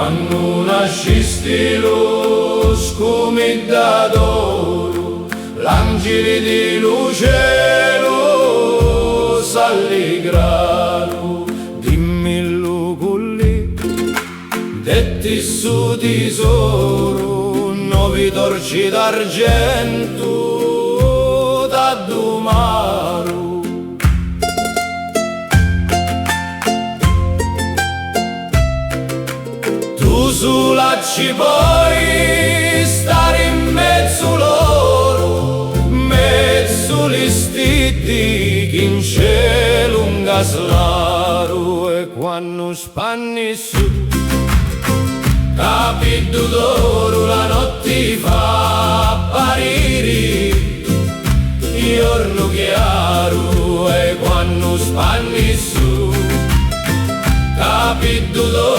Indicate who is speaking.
Speaker 1: Quando nascisti lo scumidda d'oro, l'angeli di luce lo s'allegrano. Dimmi lì, detti su tesoro, nuovi torci d'argento da domaro. Tu sulla ci puoi stare in mezzo loro, mezzo li stiti che in cielo un gaslaro. E quando spanni su capito d'oro la notte fa apparire, giorno chiaro. E quando spanni su capito d'oro